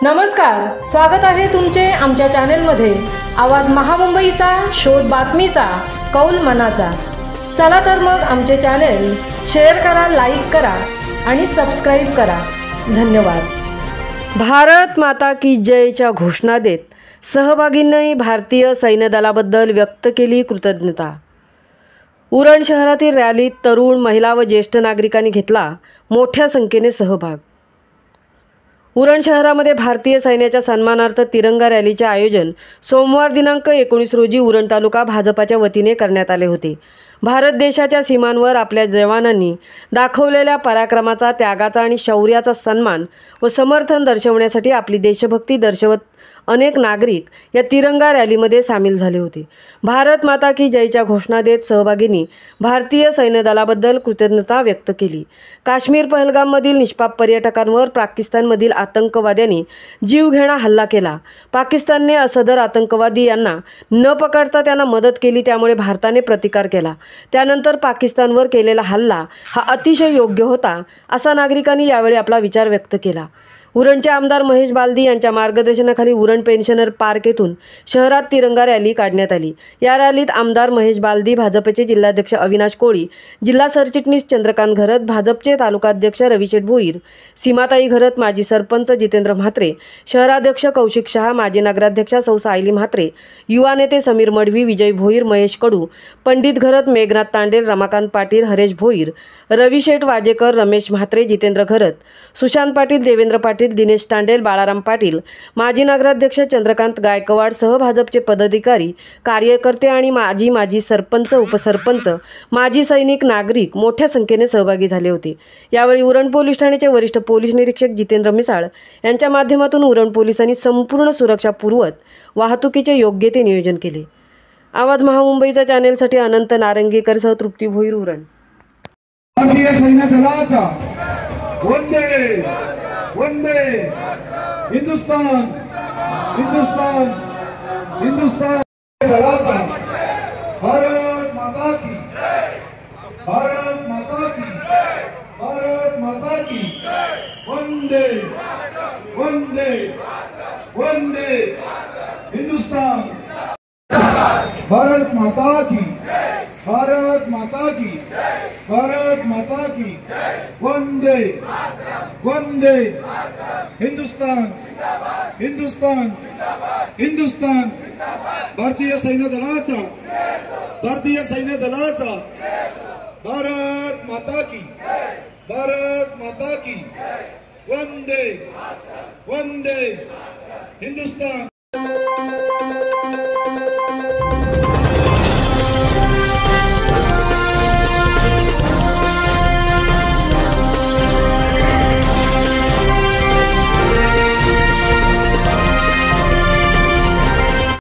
नमस्कार, स्वागत आहे तुमचे आमच्या चॅनेलमध्ये। आवाज महामुंबईचा, शोध बातमीचा, कौल मनाचा। चला तर मग आमचे चॅनेल शेअर करा, लाईक करा आणि सबस्क्राइब करा। धन्यवाद। भारत माता की जयच्या घोषणा देत सहभागींनी भारतीय सैन्य दलाबद्दल व्यक्त केली कृतज्ञता। उरण शहरातील रॅलीत तरुण, महिला व ज्येष्ठ नागरिकांनी घेतला मोठ्या संख्येने सहभाग। उरण शहरामध्ये भारतीय सैन्याच्या सन्मानार्थ तिरंगा रॅलीचे आयोजन सोमवार दिनांक 19 रोजी उरण तालुका भाजपाच्या वतीने करण्यात आले होते। भारत देशाच्या सीमांवर आपल्या जवानांनी दाखवलेल्या पराक्रमाचा, त्यागाचा आणि शौर्याचा सन्मान व समर्थन दर्शवण्यासाठी आपली देशभक्ती दर्शवत अनेक नागरिक या तिरंगा रॅलीमध्ये सामील झाले होते। भारत माता की जयच्या घोषणा देत सहभागींनी भारतीय सैन्य दलाबद्दल कृतज्ञता व्यक्त केली। काश्मीर पहलगाममधील निष्पाप पर्यटकांवर पाकिस्तानमधील आतंकवाद्यांनी जीवघेणा हल्ला केला। पाकिस्तानने सदर आतंकवादी यांना न पकडता त्यांना मदत केली, त्यामुळे भारताने प्रतिकार केला। त्यानंतर पाकिस्तानवर केलेला हल्ला हा अतिशय योग्य होता, असा नागरिकांनी यावेळी आपला विचार व्यक्त केला। उरणचे आमदार महेश बालदी यांच्या मार्गदर्शनाखाली उरण पेन्शनर पार्क येथून शहरात तिरंगा रॅली काढण्यात आली। या रॅलीत आमदार महेश बालदी, भाजपचे जिल्हाध्यक्ष अविनाश कोळी, जिल्हा सरचिटणीस चंद्रकांत घरत, भाजपचे तालुकाध्यक्ष रविशेठ भोईर, सीमाताई घरत, माजी सरपंच जितेंद्र म्हात्रे, शहराध्यक्ष कौशिक शहा, माजी नगराध्यक्षा सौ सायली म्हात्रे, युवा नेते समीर मडवी, विजय भोईर, महेश कडू, पंडित घरत, मेघनाथ तांडेल, रमाकांत पाटील, हरेश भोईर, रविशेठ वाजेकर, रमेश म्हात्रे, जितेंद्र घरत, सुशांत पाटील, देवेंद्र पाटील, दिनेश तांडेल, बाळाराम पाटील, माजी नगराध्यक्ष चंद्रकांत गायकवाड सह भाजपचे पदाधिकारी, कार्यकर्ते आणि माजी सरपंच, उपसरपंच, माजी सैनिक, नागरिक मोठ्या संख्येने सहभागी झाले होते। यावेळी उरण पोलीस ठाण्याचे वरिष्ठ पोलीस निरीक्षक जितेंद्र मिसाळ यांच्या माध्यमातून उरण पोलिसांनी संपूर्ण सुरक्षा पुरवत वाहतुकीचे योग्य ते नियोजन केले। आवाज महामुंबईचा चॅनेलसाठी अनंत नारंगीकर सह तृप्ती भोईर, उरण। भारतीय सैन्य दलाचा वंदे वंदे हिंदुस्तान हिंदुस्तान हिंदुस्तान दलाचा भारत माता की भारत माता की भारत माता की वंदे वंदे वंदे हिंदुस्तान भारत माता की भारत माता की भारत माता की वंदे वंदे हिंदुस्तान हिंदुस्तान हिंदुस्तान भारतीय सैन्य दलाचा भारत माता की वंदे वंदे हिंदुस्तान।